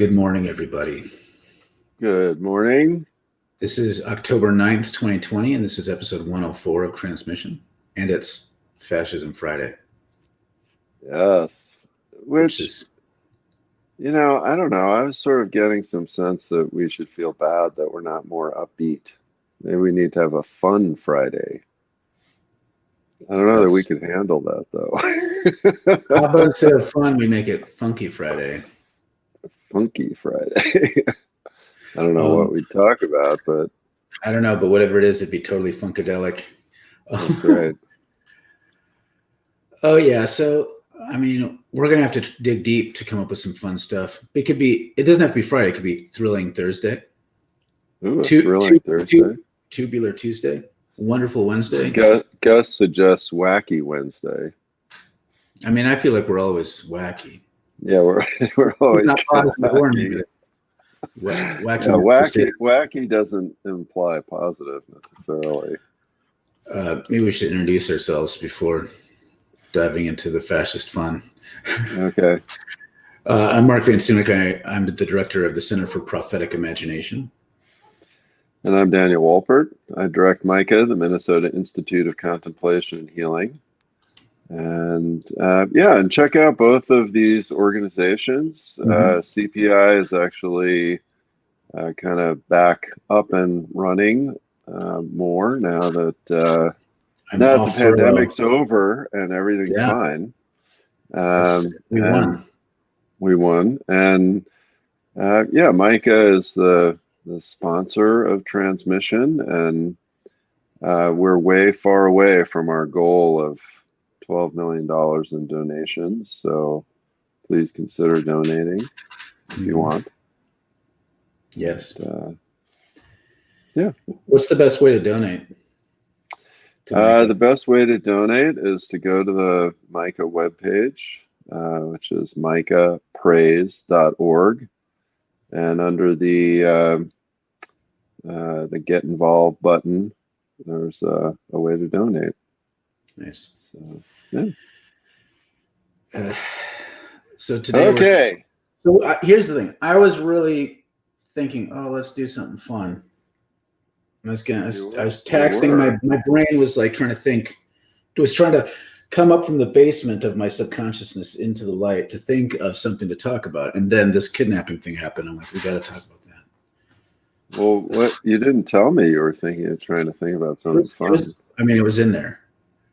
Good morning, everybody. Good morning. This is October 9th, 2020, and this is episode 104 of Transmission, and it's Fascism Friday. Yes. Which is, I don't know. I was sort of getting some sense that we should feel bad that we're not more upbeat. Maybe we need to have a fun Friday. I don't know that we could handle that, though. How about instead of fun, we make it Funky Friday? Funky Friday. I don't know what we talk about, but I don't know, but whatever it is, it'd be totally funkadelic. That's right. Oh yeah, so I mean, we're gonna have to dig deep to come up with some fun stuff. It doesn't have to be Friday. It could be Thrilling Thursday. Ooh, Thrilling Thursday. Tubular Tuesday. Wonderful Wednesday. Gus suggests Wacky Wednesday. I mean, I feel like we're always wacky. Yeah, we're always wacky. Wacky doesn't imply positive necessarily. Maybe we should introduce ourselves before diving into the fascist fun. Okay. I'm Mark Van Sunik. I'm the director of the Center for Prophetic Imagination. And I'm Daniel Wolpert. I direct MICA, the Minnesota Institute of Contemplation and Healing. And and check out both of these organizations. CPI is actually kind of back up and running more now that the pandemic's over and everything's fine. We won. And MICA is the sponsor of Transmission, and we're way far away from our goal of $12 million in donations. So please consider donating if you want. Yes. What's the best way to donate? The best way to donate is to go to the MICA webpage, which is micapraise.org. And under the Get Involved button, there's a way to donate. Nice. So today. Here's the thing. I was really thinking, let's do something fun. I was taxing my brain was like trying to think. It was trying to come up from the basement of my subconsciousness into the light to think of something to talk about. And then this kidnapping thing happened. I'm like, we got to talk about that. Well, what you didn't tell me you were trying to think about something fun. It was in there.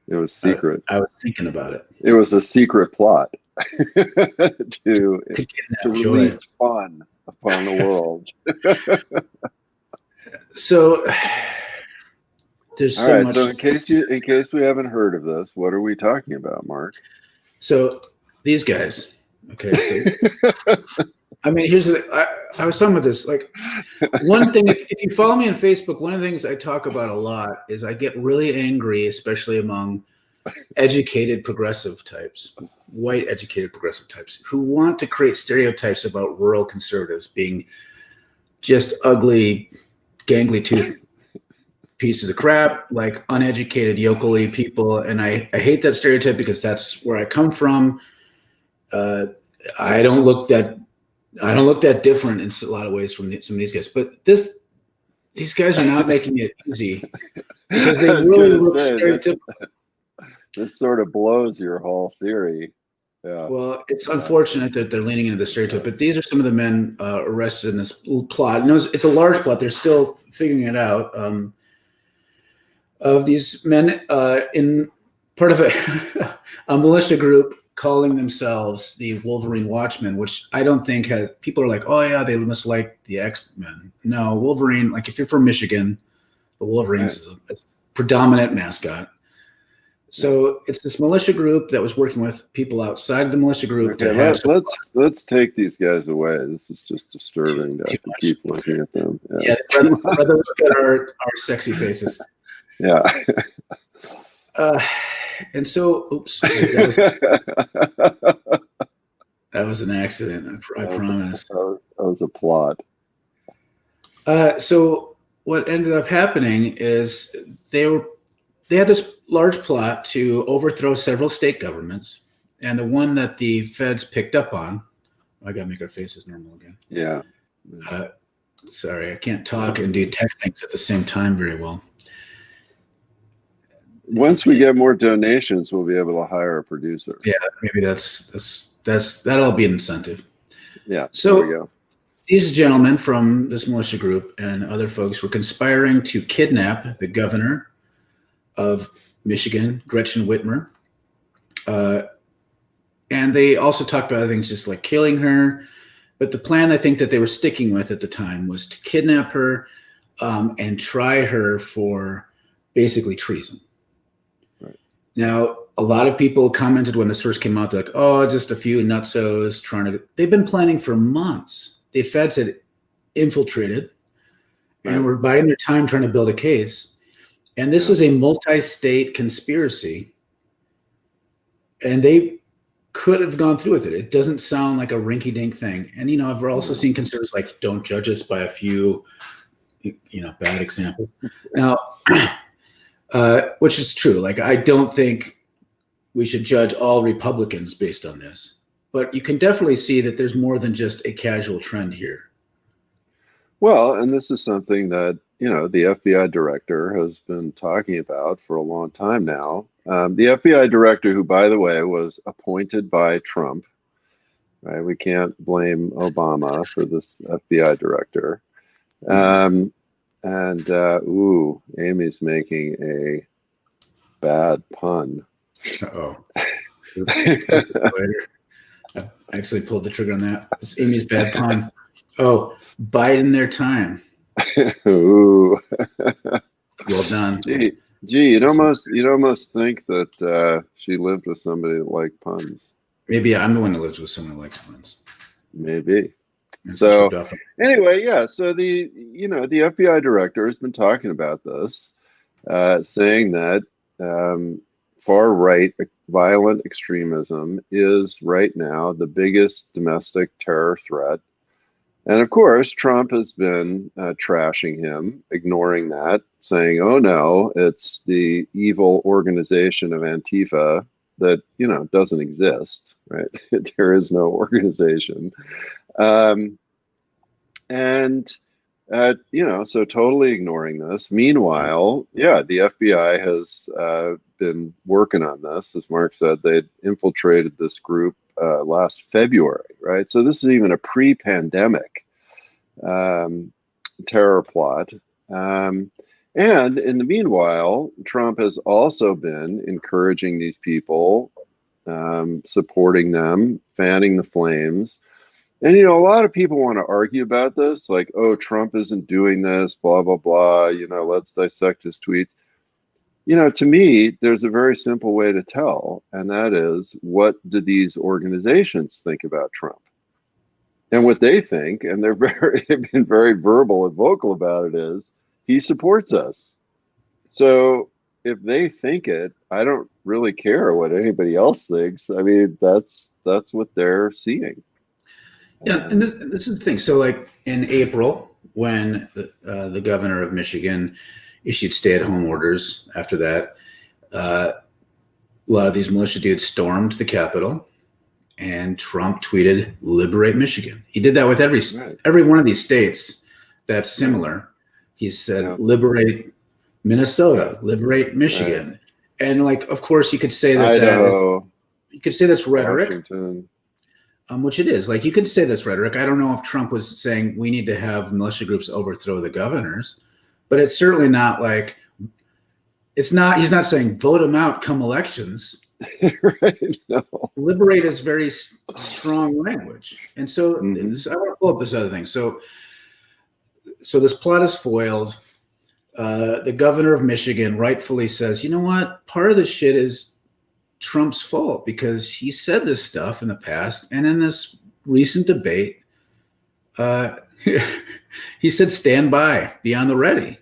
It was secret. I was thinking about it. It was a secret plot to release fun upon the world. So there's so much. So in case we haven't heard of this, what are we talking about, Mark? So these guys. Okay. So here's the thing. I was talking about this. Like, one thing, if you follow me on Facebook, one of the things I talk about a lot is I get really angry, especially among educated progressive types, white educated progressive types, who want to create stereotypes about rural conservatives being just ugly, gangly tooth pieces of crap, like uneducated yokel-y people. And I hate that stereotype because that's where I come from. I don't look that different in a lot of ways from some of these guys, but these guys are not making it easy because they really look stereotypical. This sort of blows your whole theory. Yeah. Well, it's unfortunate that they're leaning into the stereotype, but these are some of the men arrested in this little plot. No, it's a large plot. They're still figuring it out. Of these men in part of a militia group calling themselves the Wolverine Watchmen, which I don't think has. People are like, oh yeah, they must like the X-Men. No, Wolverine. Like if you're from Michigan, the Wolverines is a predominant mascot. So it's this militia group that was working with people outside of the militia group. Okay, let's take these guys away. This is just disturbing to keep looking at them. Yeah, rather look at our sexy faces. Yeah. And so, oops, that was an accident. I promise. That was a plot. So what ended up happening is they had this large plot to overthrow several state governments, and the one that the feds picked up on I got to make our faces normal again. Yeah. Sorry, I can't talk and do tech things at the same time very well. Once we get more donations, we'll be able to hire a producer. Yeah, maybe that'll be an incentive. Yeah. So there we go. These gentlemen from this militia group and other folks were conspiring to kidnap the governor of Michigan, Gretchen Witmer. And they also talked about other things, just like killing her. But the plan I think that they were sticking with at the time was to kidnap her and try her for basically treason. Right. Now, a lot of people commented when this first came out, they're like, oh, just a few nutsos trying to. They've been planning for months. The feds had infiltrated and were biding their time trying to build a case. And this is a multi-state conspiracy. And they could have gone through with it. It doesn't sound like a rinky-dink thing. And, you know, I've also seen conservatives like, don't judge us by a few, you know, bad examples. Now, which is true. Like, I don't think we should judge all Republicans based on this. But you can definitely see that there's more than just a casual trend here. Well, and this is something that, you know, the FBI director has been talking about for a long time now. The FBI director, who, by the way, was appointed by Trump, right? We can't blame Obama for this FBI director. Ooh, Amy's making a bad pun. Uh-oh. I actually pulled the trigger on that. It's Amy's bad pun. Oh, biding their time. Ooh. Well done. Gee, you'd almost think that she lived with somebody that liked puns. Maybe I'm the one that lives with someone who likes puns. Maybe. So anyway, yeah. So the FBI director has been talking about this, saying that far right violent extremism is right now the biggest domestic terror threat. And of course, Trump has been trashing him, ignoring that, saying, oh no, it's the evil organization of Antifa that, you know, doesn't exist, right? There is no organization. You know, so totally ignoring this. Meanwhile, yeah, the FBI has been working on this. As Mark said, they'd infiltrated this group last February, right? So this is even a pre-pandemic terror plot. And in the meanwhile, Trump has also been encouraging these people, supporting them, fanning the flames. And, you know, a lot of people want to argue about this, like, oh, Trump isn't doing this, blah, blah, blah, you know, let's dissect his tweets. You know, to me, there's a very simple way to tell, and that is, what do these organizations think about Trump? And what they think, and they've been very verbal and vocal about it, is he supports us. So if they think it, I don't really care what anybody else thinks. I mean, that's what they're seeing. Yeah, and this is the thing. So, like in April, when the governor of Michigan issued stay-at-home orders, after that, a lot of these militia dudes stormed the Capitol, and Trump tweeted, "Liberate Michigan." He did that with every one of these states that's similar. He said, "Liberate Minnesota, liberate Michigan," and like, of course, you could say that you could say that's rhetoric. Washington. Which it is. Like, you could say this rhetoric. I don't know if Trump was saying we need to have militia groups overthrow the governors, but it's certainly not like he's not saying vote them out come elections. Right? No. Liberate is very strong language. And so I want to pull up this other thing. So this plot is foiled. The governor of Michigan rightfully says, you know what? Part of this shit is Trump's fault because he said this stuff in the past, and in this recent debate, he said, "Stand by, be on the ready."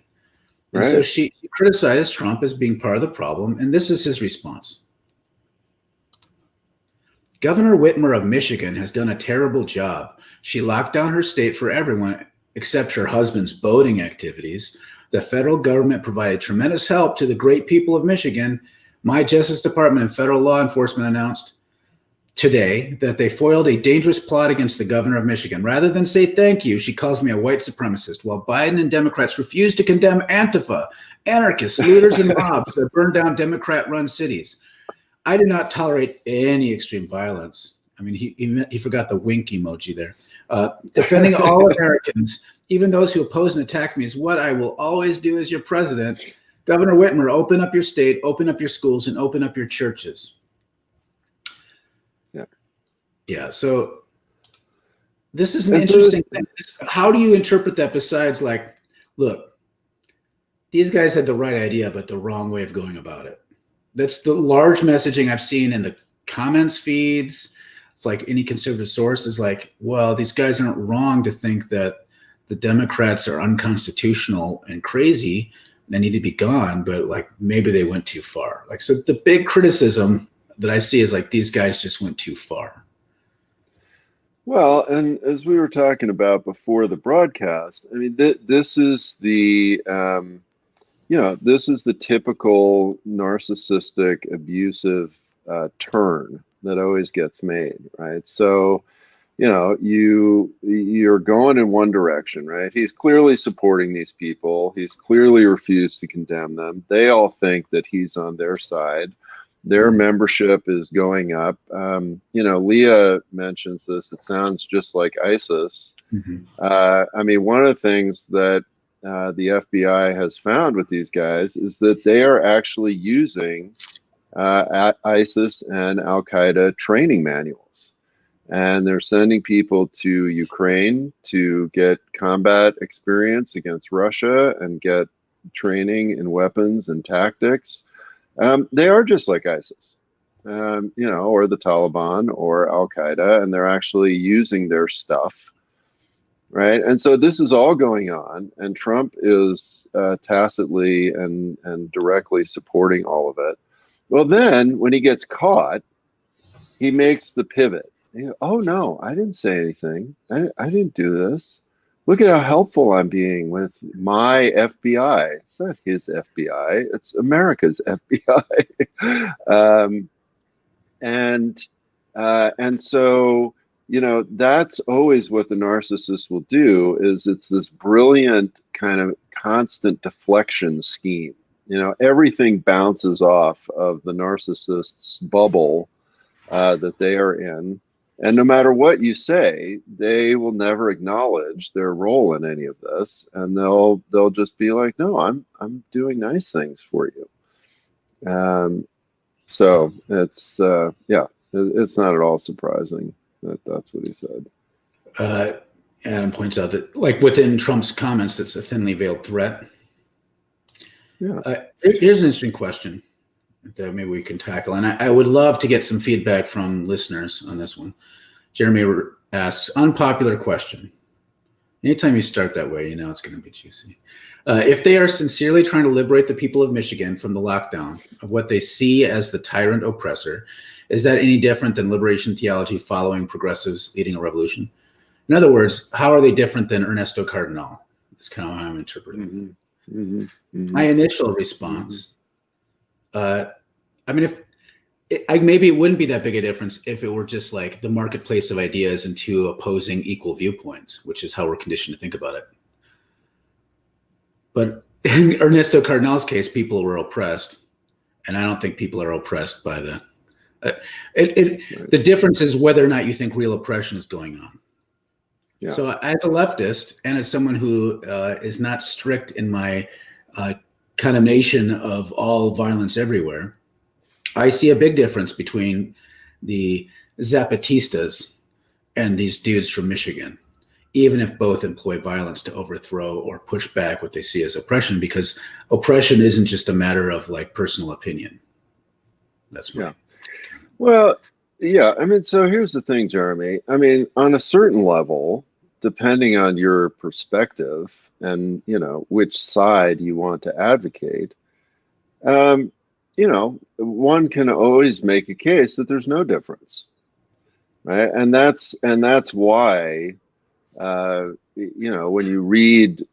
And so she criticized Trump as being part of the problem, and this is his response. Governor Whitmer of Michigan has done a terrible job. She locked down her state for everyone except her husband's boating activities. The federal government provided tremendous help to the great people of Michigan. My Justice Department and federal law enforcement announced, today that they foiled a dangerous plot against the governor of Michigan. Rather than say thank you, she calls me a white supremacist, while Biden and Democrats refuse to condemn Antifa, anarchists, looters, and mobs that burn down Democrat-run cities. I do not tolerate any extreme violence. I mean, he forgot the wink emoji there. Defending all Americans, even those who oppose and attack me, is what I will always do as your president. Governor Whitmer, open up your state, open up your schools, and open up your churches. Yeah, so this is an interesting thing. How do you interpret that besides like, look, these guys had the right idea, but the wrong way of going about it? That's the large messaging I've seen in the comments feeds. It's like any conservative source is like, well, these guys aren't wrong to think that the Democrats are unconstitutional and crazy. They need to be gone, but like maybe they went too far. Like, so the big criticism that I see is like these guys just went too far. Well, and as we were talking about before the broadcast, I mean, this is the, this is the typical narcissistic, abusive turn that always gets made, right? So, you're going in one direction, right? He's clearly supporting these people. He's clearly refused to condemn them. They all think that he's on their side. Their membership is going up. Leah mentions this. It sounds just like ISIS. I mean, one of the things that the FBI has found with these guys is that they are actually using ISIS and Al Qaeda training manuals. And they're sending people to Ukraine to get combat experience against Russia and get training in weapons and tactics. They are just like ISIS, or the Taliban or Al Qaeda, and they're actually using their stuff, right? And so this is all going on, and Trump is tacitly and directly supporting all of it. Well, then when he gets caught, he makes the pivot. Oh no, I didn't say anything. I didn't do this. Look at how helpful I'm being with my FBI. It's not his FBI. It's America's FBI. And so, that's always what the narcissist will do is it's this brilliant kind of constant deflection scheme. Everything bounces off of the narcissist's bubble that they are in. And no matter what you say, they will never acknowledge their role in any of this, and they'll just be like, "No, I'm doing nice things for you." So it's it's not at all surprising that that's what he said. Adam points out that, like within Trump's comments, that's a thinly veiled threat. Yeah. Here's an interesting question that maybe we can tackle. And I would love to get some feedback from listeners on this one. Jeremy asks, unpopular question. Anytime you start that way, it's going to be juicy. If they are sincerely trying to liberate the people of Michigan from the lockdown of what they see as the tyrant oppressor, is that any different than liberation theology following progressives leading a revolution? In other words, how are they different than Ernesto Cardenal? Is kind of how I'm interpreting it. My initial response, maybe it wouldn't be that big a difference if it were just like the marketplace of ideas and two opposing equal viewpoints, which is how we're conditioned to think about it. But in Ernesto Cardenal's case, people were oppressed, and I don't think people are oppressed by the. The difference is whether or not you think real oppression is going on. Yeah. So as a leftist and as someone who is not strict in my condemnation of all violence everywhere, I see a big difference between the Zapatistas and these dudes from Michigan, even if both employ violence to overthrow or push back what they see as oppression, because oppression isn't just a matter of like personal opinion. That's my. Yeah. Well, yeah. So here's the thing, Jeremy. On a certain level, depending on your perspective and, which side you want to advocate, one can always make a case that there's no difference, right? And that's why, when you read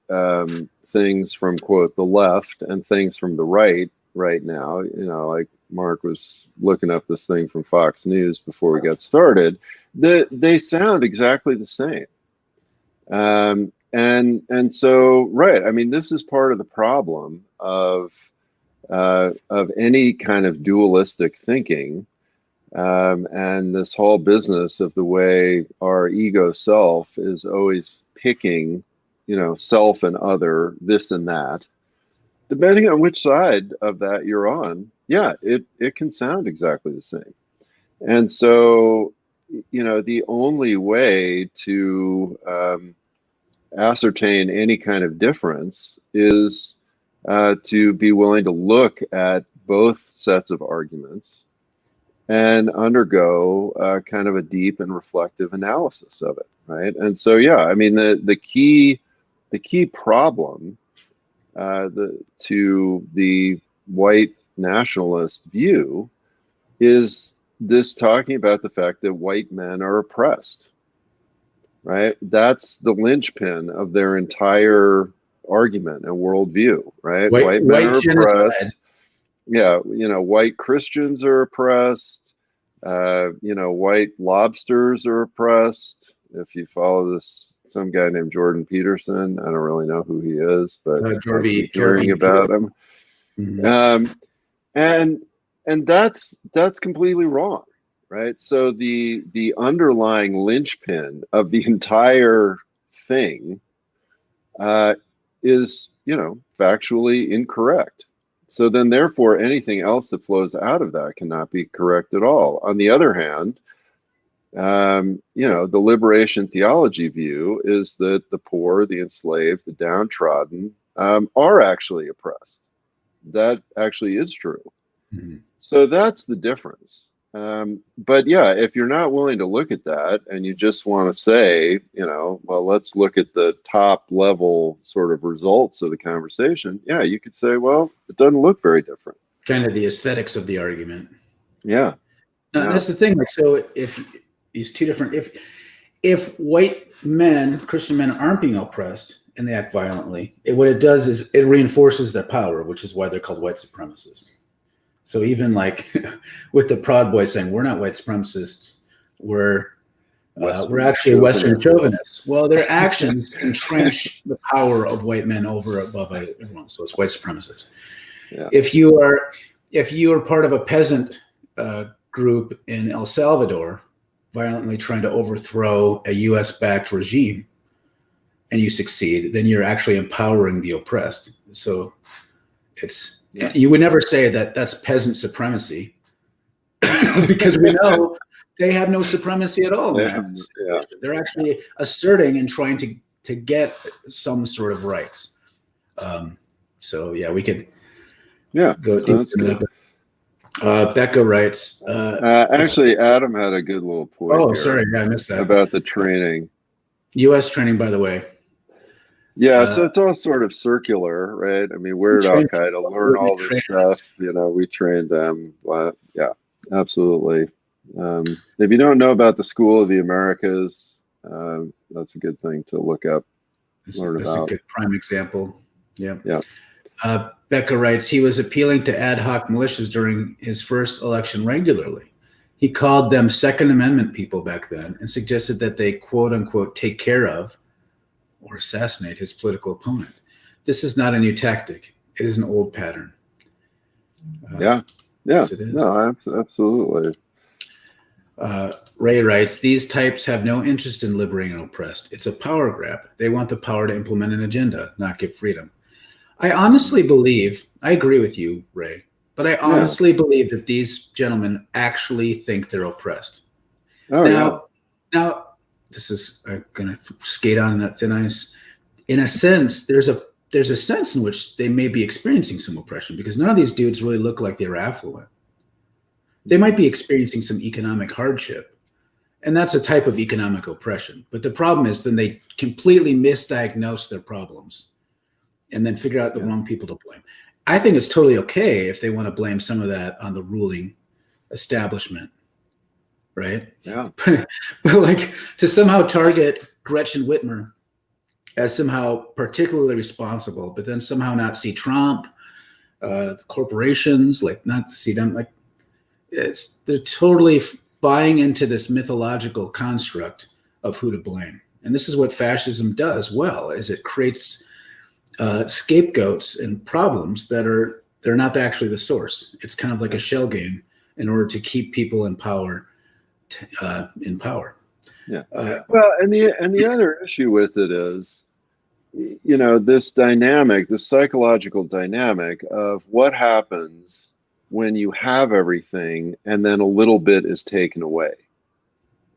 things from, quote, the left and things from the right, right now, like Mark was looking up this thing from Fox News before we got started, they sound exactly the same. And so, right, I mean, this is part of the problem of any kind of dualistic thinking, and this whole business of the way our ego self is always picking, self and other, this and that. Depending on which side of that you're on, yeah, it can sound exactly the same. And so, the only way to ascertain any kind of difference is to be willing to look at both sets of arguments and undergo kind of a deep and reflective analysis of it, right? And so, yeah, I mean, the key problem to the white nationalist view is this talking about the fact that white men are oppressed, right? That's the linchpin of their entire argument and worldview, right? White men are oppressed. Yeah, white Christians are oppressed. White lobsters are oppressed. If you follow some guy named Jordan Peterson, I don't really know who he is, but I keep hearing about him. Mm-hmm. And that's completely wrong, right? So the underlying linchpin of the entire thing is, factually incorrect. So then, therefore, anything else that flows out of that cannot be correct at all. On the other hand, the liberation theology view is that the poor, the enslaved, the downtrodden are actually oppressed. That actually is true. Mm-hmm. So that's the difference. But yeah, if you're not willing to look at that and you just want to say, well, let's look at the top level sort of results of the conversation. Yeah, you could say, well, it doesn't look very different. Kind of the aesthetics of the argument. Yeah. Now, that's the thing. Like, so if these two different, if white men, Christian men, aren't being oppressed and they act violently, what it does is it reinforces their power, which is why they're called white supremacists. So even like with the Proud Boys saying, we're not white supremacists, we're actually Western chauvinists. Well, their actions entrench the power of white men above everyone. So it's white supremacists. Yeah. If you are part of a peasant group in El Salvador, violently trying to overthrow a U.S.-backed regime, and you succeed, then you're actually empowering the oppressed. So you would never say that that's peasant supremacy because we know they have no supremacy at all. Yeah. They're actually asserting and trying to get some sort of rights. So yeah, we could go deep into that. Becca writes. Actually, Adam had a good little point. Oh, sorry, I missed that. About the training. U.S. training, by the way. Yeah, so it's all sort of circular, right? I mean, where did Al Qaeda learn all this stuff? We trained them. Well, yeah, absolutely. If you don't know about the School of the Americas, that's a good thing to look up, learn about. That's a good prime example. Yeah. Yeah. Becca writes, he was appealing to ad hoc militias during his first election regularly. He called them Second Amendment people back then and suggested that they, quote unquote, take care of or assassinate his political opponent. This is not a new tactic. It is an old pattern. Yes, it is. No, absolutely. Ray writes, these types have no interest in liberating an oppressed. It's a power grab. They want the power to implement an agenda, not give freedom. I honestly believe, I agree with you, Ray, but I honestly believe that these gentlemen actually think they're oppressed. Now, this is going to skate on that thin ice. In a sense, there's a sense in which they may be experiencing some oppression because none of these dudes really look like they're affluent. They might be experiencing some economic hardship, and that's a type of economic oppression. But the problem is then they completely misdiagnose their problems and then figure out the wrong people to blame. I think it's totally okay if they want to blame some of that on the ruling establishment. Right? Yeah. But like to somehow target Gretchen Witmer as somehow particularly responsible, but then somehow not see Trump, corporations, like not to see them, like they're totally buying into this mythological construct of who to blame. And this is what fascism does well, is it creates scapegoats and problems they're not actually the source. It's kind of like a shell game in order to keep people in power. Yeah. Well, and the other issue with it is, this dynamic, the psychological dynamic of what happens when you have everything and then a little bit is taken away,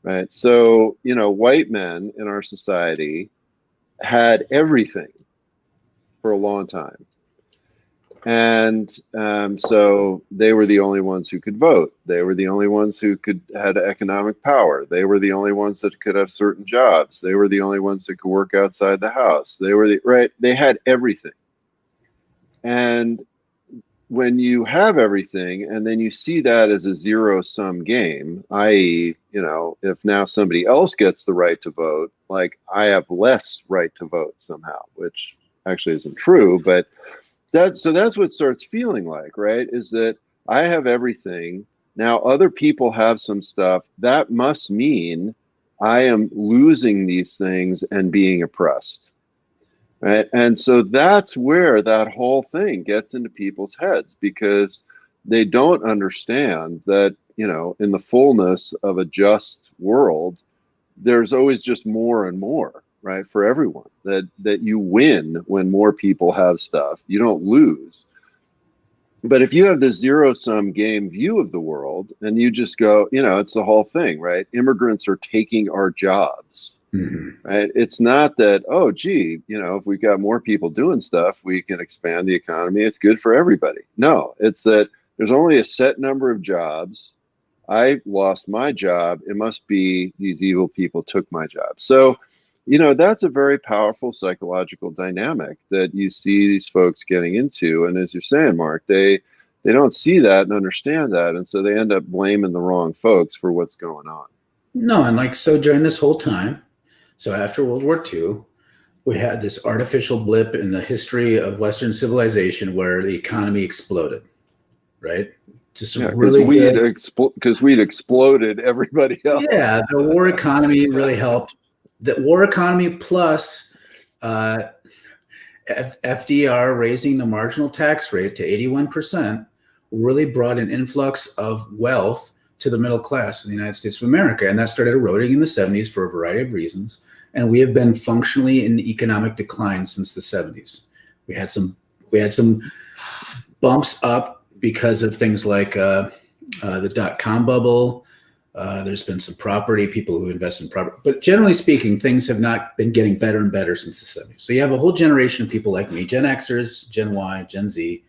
right? So, white men in our society had everything for a long time. And so they were the only ones who could vote. They were the only ones who had economic power. They were the only ones that could have certain jobs. They were the only ones that could work outside the house. They had everything. And when you have everything and then you see that as a zero-sum game, i.e., if now somebody else gets the right to vote, like I have less right to vote somehow, which actually isn't true, but that's what it starts feeling like, right? Is that I have everything. Now other people have some stuff. That must mean I am losing these things and being oppressed, right? And so that's where that whole thing gets into people's heads, because they don't understand that, in the fullness of a just world, there's always just more and more, right, for everyone, that you win when more people have stuff, you don't lose. But if you have the zero-sum game view of the world and you just go, it's the whole thing, right? Immigrants are taking our jobs, right? It's not that, oh, gee, if we've got more people doing stuff, we can expand the economy, it's good for everybody. No, it's that there's only a set number of jobs. I lost my job. It must be these evil people took my job. So, that's a very powerful psychological dynamic that you see these folks getting into. And as you're saying, Mark, they don't see that and understand that. And so they end up blaming the wrong folks for what's going on. No, and so during this whole time, so after World War II, we had this artificial blip in the history of Western civilization where the economy exploded, right? Just really good. Because we'd exploded everybody else. Yeah, the war economy really helped. The war economy plus FDR raising the marginal tax rate to 81% really brought an influx of wealth to the middle class in the United States of America. And that started eroding in the 70s for a variety of reasons. And we have been functionally in economic decline since the 70s. We had some bumps up because of things like the dot-com bubble. There's been some people who invest in property, but generally speaking, things have not been getting better and better since the 70s. So you have a whole generation of people like me, Gen Xers, Gen Y, Gen Z,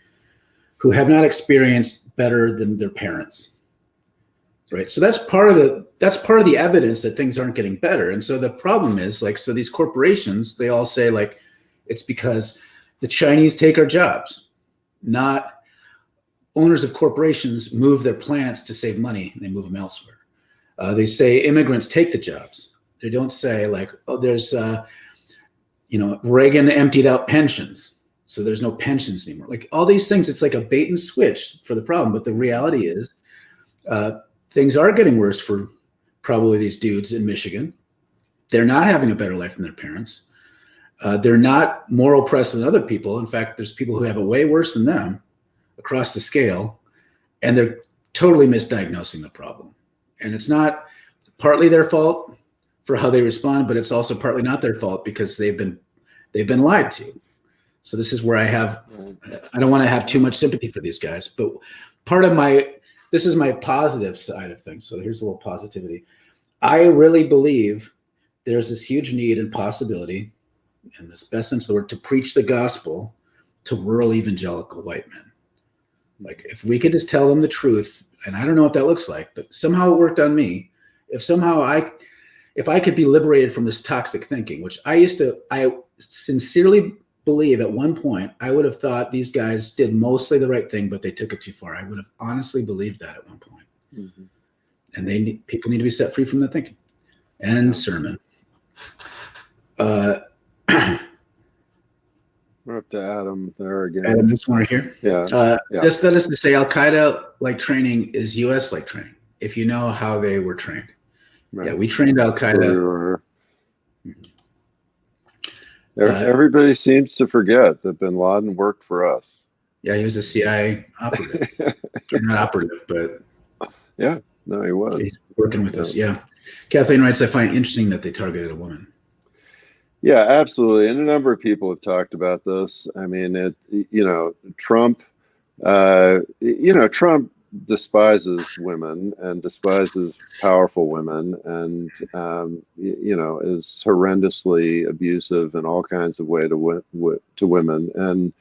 who have not experienced better than their parents, right? So that's part of the evidence that things aren't getting better. And so the problem is so these corporations, they all say it's because the Chinese take our jobs, not owners of corporations move their plants to save money and they move them elsewhere. They say immigrants take the jobs. They don't say there's, Reagan emptied out pensions, so there's no pensions anymore. All these things, it's like a bait and switch for the problem. But the reality is things are getting worse for probably these dudes in Michigan. They're not having a better life than their parents. They're not more oppressed than other people. In fact, there's people who have it way worse than them across the scale, and they're totally misdiagnosing the problem. And it's not partly their fault for how they respond, but it's also partly not their fault because they've been lied to. So this is where I don't want to have too much sympathy for these guys, but this is my positive side of things. So here's a little positivity. I really believe there's this huge need and possibility, in this best sense of the word, to preach the gospel to rural evangelical white men. If we could just tell them the truth, and I don't know what that looks like, but somehow it worked on me. If I could be liberated from this toxic thinking, which I sincerely believe at one point, I would have thought these guys did mostly the right thing, but they took it too far. I would have honestly believed that at one point. Mm-hmm. And people need to be set free from that thinking. End sermon. What a talk to Adam there again. Adam, this one right here. Yeah. Just that is to say, Al-Qaeda like training is U.S. like training. If you know how they were trained. Right. Yeah, we trained Al-Qaeda. Everybody seems to forget that bin Laden worked for us. Yeah, he was a CIA operative. Not operative, but yeah, no, he was. He's working with us. Yeah. Kathleen writes, I find it interesting that they targeted a woman. Yeah, absolutely. And a number of people have talked about this. I mean, Trump, Trump despises women and despises powerful women and, is horrendously abusive in all kinds of ways to women. And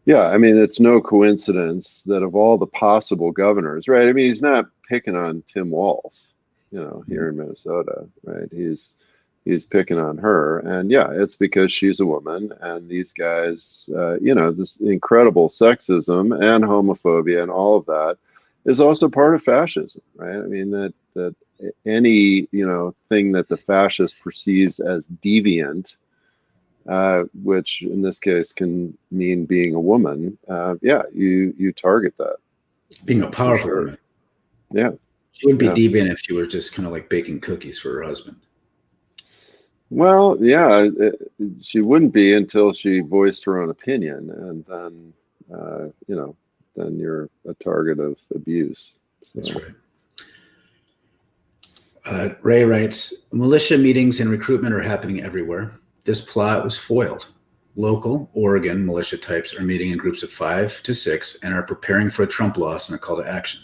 yeah, I mean, it's no coincidence that of all the possible governors, right? I mean, he's not picking on Tim Walz, here in Minnesota, right? He's picking on her. And yeah, it's because she's a woman. And these guys, this incredible sexism and homophobia and all of that is also part of fascism, right? I mean, that any, thing that the fascist perceives as deviant, which in this case can mean being a woman, you target that. Being a powerful woman. Yeah. She wouldn't be deviant if she were just kind of like baking cookies for her husband. Well, yeah, she wouldn't be until she voiced her own opinion, and then, then you're a target of abuse. So. That's right. Ray writes, militia meetings and recruitment are happening everywhere. This plot was foiled. Local Oregon militia types are meeting in groups of 5 to 6 and are preparing for a Trump loss and a call to action,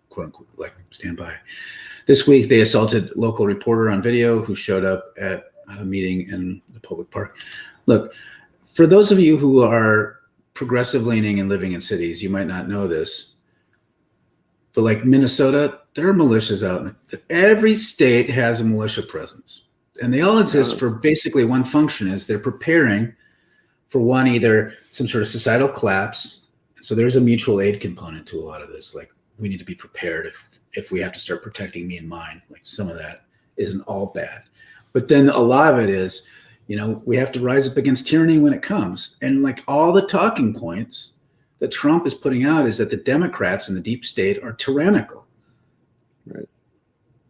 quote unquote, like stand by. This week, they assaulted local reporter on video who showed up at a meeting in the public park. Look, for those of you who are progressive leaning and living in cities, you might not know this, but like Minnesota, there are militias out. Every state has a militia presence, and they all exist for basically one function: is they're preparing for one, either some sort of societal collapse. So there's a mutual aid component to a lot of this. Like, we need to be prepared if we have to start protecting me and mine. Like, some of that isn't all bad. But then a lot of it is, we have to rise up against tyranny when it comes. And like all the talking points that Trump is putting out is that the Democrats and the deep state are tyrannical. Right.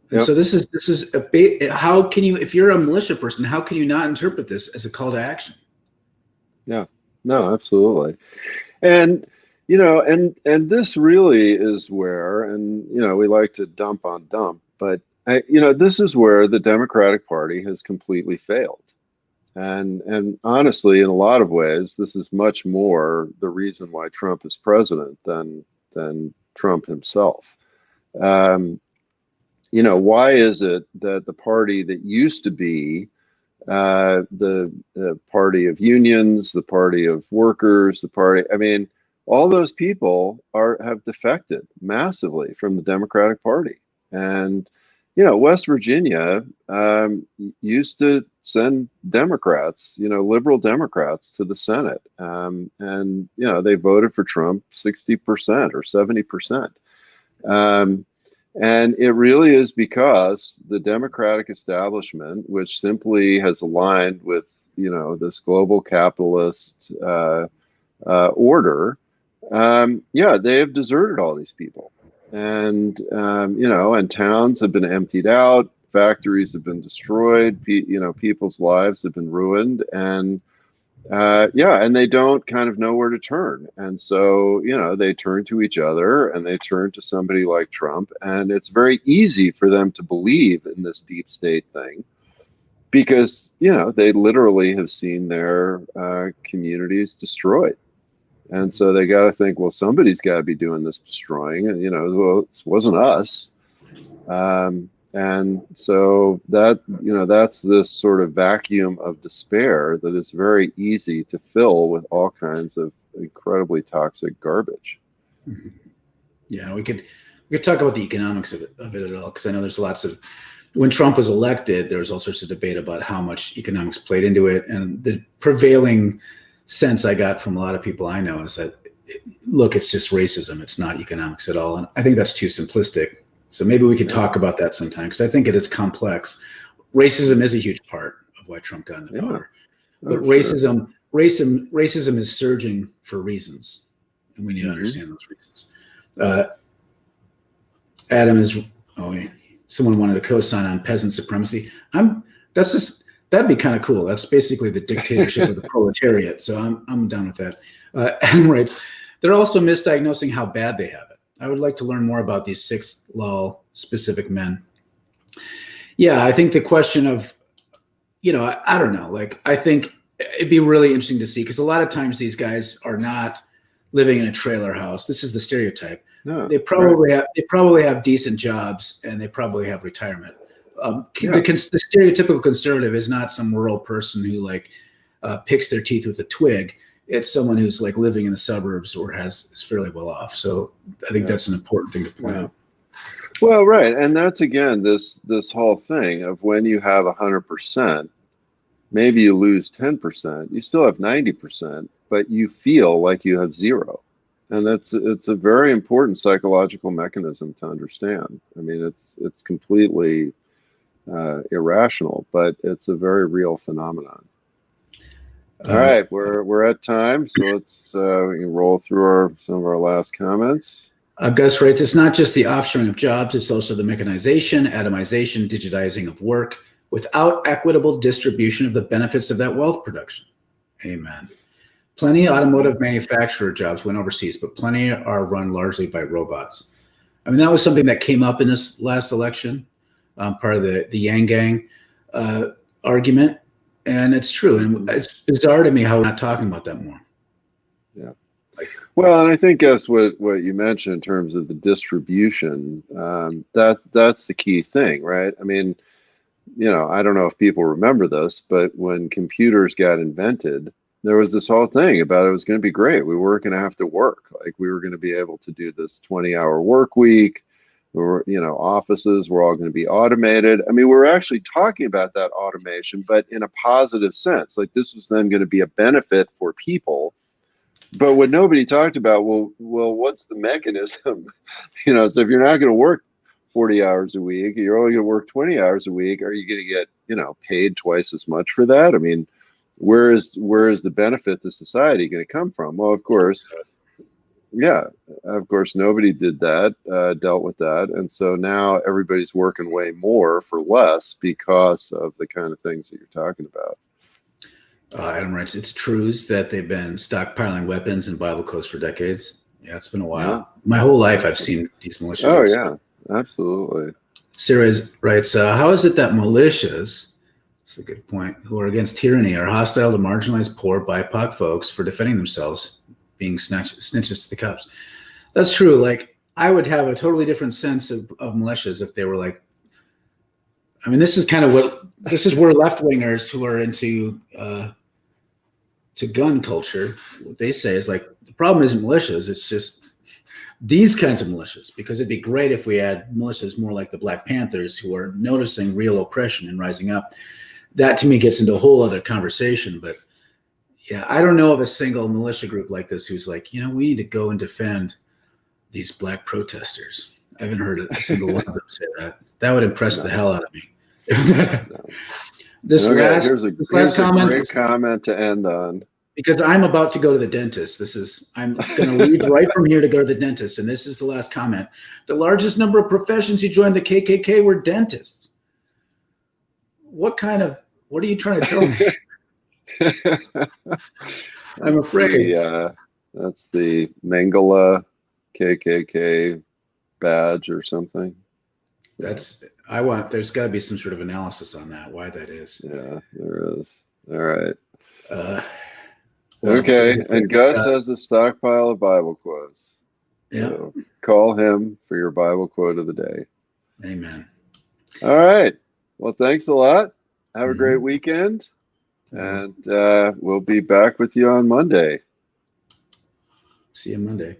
And so this is a big, how can you, if you're a militia person, how can you not interpret this as a call to action? Yeah, no, absolutely. And, and this really is where, and, we like to dump on dump, but this is where the Democratic Party has completely failed. And honestly, in a lot of ways, this is much more the reason why Trump is president than Trump himself. Why is it that the party that used to be the party of unions, the party of workers, all those people have defected massively from the Democratic Party? And West Virginia used to send Democrats, liberal Democrats, to the Senate. And they voted for Trump 60% or 70%. And it really is because the Democratic establishment, which simply has aligned with, this global capitalist order, they have deserted all these people. And, and towns have been emptied out, factories have been destroyed, people's lives have been ruined, and they don't kind of know where to turn. And so, they turn to each other and they turn to somebody like Trump. And it's very easy for them to believe in this deep state thing because, they literally have seen their communities destroyed. And so they got to think, well, somebody's got to be doing this destroying. And, well, it wasn't us. And so that, that's this sort of vacuum of despair that is very easy to fill with all kinds of incredibly toxic garbage. Yeah, we could talk about the economics of it at all, because I know there's lots of, when Trump was elected, there was all sorts of debate about how much economics played into it. And the prevailing sense I got from a lot of people I know is that, look, it's just racism. It's not economics at all. And I think that's too simplistic. So maybe we could talk about that sometime, because I think it is complex. Racism is a huge part of why Trump got into power. But racism racism is surging for reasons, and we need to understand those reasons. Adam is. Oh, yeah. Someone wanted to co-sign on peasant supremacy. That'd be kind of cool. That's basically the dictatorship of the proletariat. So I'm down with that. Adam writes, they're also misdiagnosing how bad they have it. I would like to learn more about these 6 lol specific men. Yeah, I think the question of, I don't know. Like, I think it'd be really interesting to see, because a lot of times these guys are not living in a trailer house. This is the stereotype. No, they probably have decent jobs, and they probably have retirement. The stereotypical conservative is not some rural person who picks their teeth with a twig. It's someone who's like living in the suburbs or is fairly well off. So I think that's an important thing to point out. Well, right, and that's again this whole thing of when you have 100%, maybe you lose 10%, you still have 90%, but you feel like you have 0. And it's a very important psychological mechanism to understand. I mean, it's completely irrational, but it's a very real phenomenon. All right, we're at time, so let's we can roll through some of our last comments. Gus writes, it's not just the offshoring of jobs, it's also the mechanization, atomization, digitizing of work without equitable distribution of the benefits of that wealth production. Amen. Plenty of automotive manufacturer jobs went overseas, but plenty are run largely by robots. I mean, that was something that came up in this last election, part of the Yang Gang argument, and it's true. And it's bizarre to me how we're not talking about that more. Yeah. Well, and I think that's what you mentioned in terms of the distribution. That's the key thing, right? I mean, I don't know if people remember this, but when computers got invented, there was this whole thing about it was going to be great. We weren't going to have to work. Like, we were going to be able to do this 20-hour work week. Offices were all going to be automated. I mean, we're actually talking about that automation, but in a positive sense. Like, this was then going to be a benefit for people. But what nobody talked about, well, what's the mechanism? So if you're not going to work 40 hours a week, you're only going to work 20 hours a week, are you going to get, paid twice as much for that? I mean, where is the benefit to society going to come from? Well, of course, nobody did that, dealt with that. And so now everybody's working way more for less because of the kind of things that you're talking about. Adam writes, it's true that they've been stockpiling weapons and Bible codes for decades. Yeah, it's been a while. Yeah. My whole life I've seen these militias. Oh, yeah, absolutely. Sarah writes, how is it that militias, that's a good point, who are against tyranny are hostile to marginalized poor BIPOC folks for defending themselves, being snitches to the cops? That's true. Like, I would have a totally different sense of militias if they were like, I mean, this is where left-wingers who are into to gun culture, what they say is like, the problem isn't militias, it's just these kinds of militias, because it'd be great if we had militias more like the Black Panthers who are noticing real oppression and rising up. That to me gets into a whole other conversation, but yeah, I don't know of a single militia group like this who's like, we need to go and defend these Black protesters. I haven't heard a single one of them say that. That would impress the hell out of me. This last comment, great comment to end on. Because I'm about to go to the dentist. I'm going to leave right from here to go to the dentist. And this is the last comment. The largest number of professions who joined the KKK were dentists. What are you trying to tell me? I'm afraid. That's the Mengele KKK badge or something. There's got to be some sort of analysis on that, why that is. Yeah, there is. All right. Okay, and Gus has a stockpile of Bible quotes. Yeah. So call him for your Bible quote of the day. Amen. All right. Well, thanks a lot. Have a great weekend. And we'll be back with you on Monday. See you Monday.